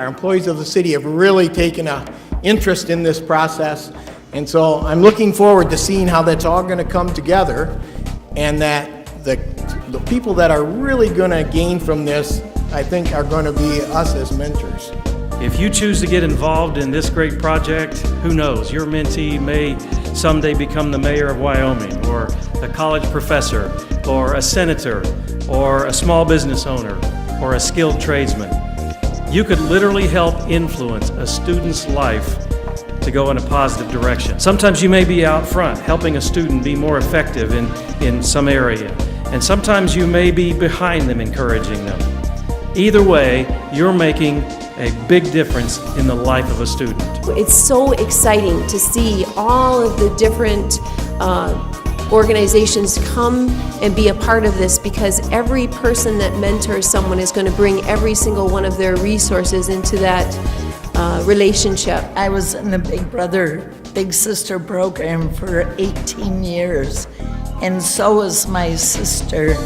Our employees of the city have really taken an interest in this process, and so I'm looking forward to seeing how that's all going to come together, and that the people that are really going to gain from this, I think, are going to be us as mentors. If you choose to get involved in this great project, who knows, your mentee may someday become the mayor of Wyoming, or a college professor, or a senator, or a small business owner, or a skilled tradesman. You could literally help influence a student's life to go in a positive direction. Sometimes you may be out front helping a student be more effective in some area, and sometimes you may be behind them encouraging them. Either way, you're making a big difference in the life of a student. It's so exciting to see all of the different organizations come and be a part of this, because every person that mentors someone is going to bring every single one of their resources into that relationship. I was in the Big Brother, Big Sister program for 18 years, and so was my sister.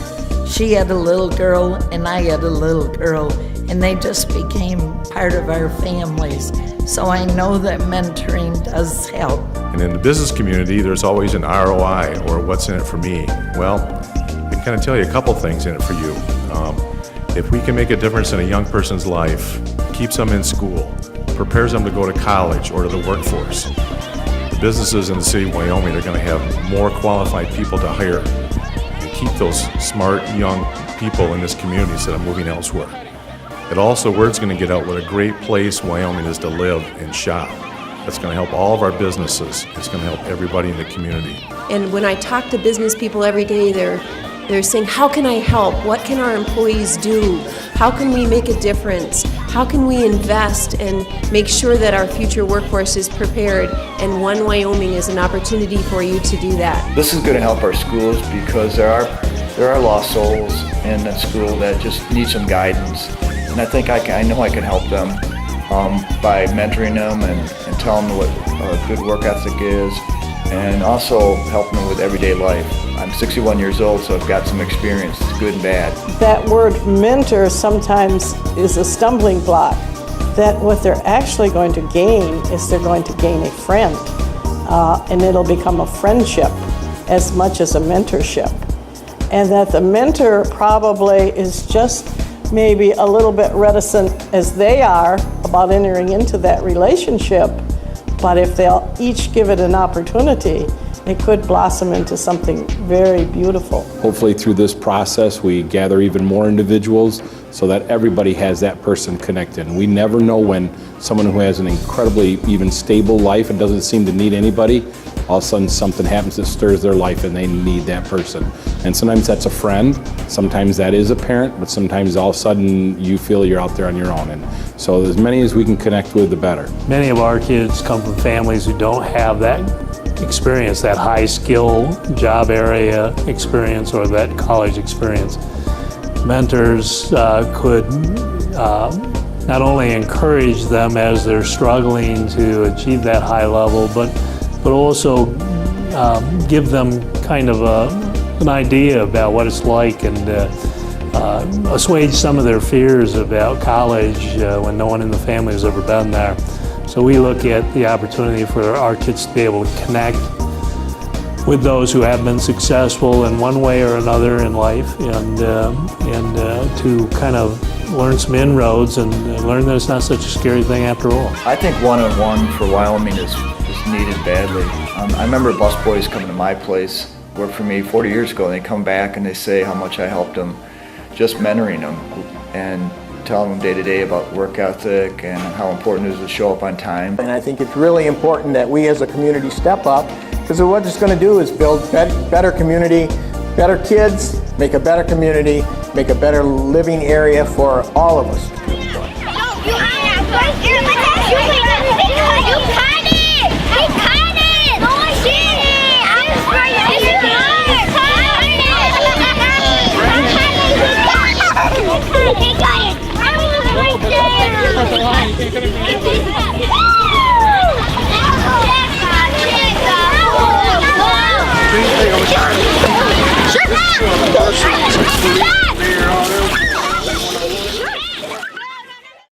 She had a little girl and I had a little girl, and they just became part of our families. So I know that mentoring does help. And in the business community, there's always an ROI, or what's in it for me. Well, I can kind of tell you a couple things in it for you. If we can make a difference in a young person's life, keeps them in school, prepares them to go to college or to the workforce, the businesses in the city of Wyoming are going to have more qualified people to hire and keep those smart young people in this community instead of moving elsewhere. It also, word's going to get out what a great place Wyoming is to live and shop. That's going to help all of our businesses. It's going to help everybody in the community. And when I talk to business people every day, they're saying, how can I help? What can our employees do? How can we make a difference? How can we invest and make sure that our future workforce is prepared? And One Wyoming is an opportunity for you to do that. This is going to help our schools, because there are lost souls in the school that just need some guidance. And I think I know I can help them by mentoring them and telling them what a good work ethic is, and also helping them with everyday life. I'm 61 years old, so I've got some experience, good and bad. That word mentor sometimes is a stumbling block. That what they're actually going to gain is they're going to gain a friend, and it'll become a friendship as much as a mentorship. And that the mentor probably is just maybe a little bit reticent as they are about entering into that relationship, but if they'll each give it an opportunity, it could blossom into something very beautiful. Hopefully through this process we gather even more individuals so that everybody has that person connected. And we never know when someone who has an incredibly even stable life and doesn't seem to need anybody, all of a sudden something happens that stirs their life and they need that person. And sometimes that's a friend, sometimes that is a parent, but sometimes all of a sudden you feel you're out there on your own. And so as many as we can connect with, the better. Many of our kids come from families who don't have that experience, that high skill job area experience or that college experience. Mentors could not only encourage them as they're struggling to achieve that high level, but also give them kind of an idea about what it's like, and assuage some of their fears about college when no one in the family has ever been there. So we look at the opportunity for our kids to be able to connect with those who have been successful in one way or another in life, and to kind of learn some inroads and learn that it's not such a scary thing after all. I think one-on-one for Wyoming is needed badly. I remember busboys coming to my place, worked for me 40 years ago, and they come back and they say how much I helped them, just mentoring them and telling them day to day about work ethic and how important it is to show up on time. And I think it's really important that we as a community step up, because what it's going to do is build better community, better kids, make a better community, make a better living area for all of us. Shut up!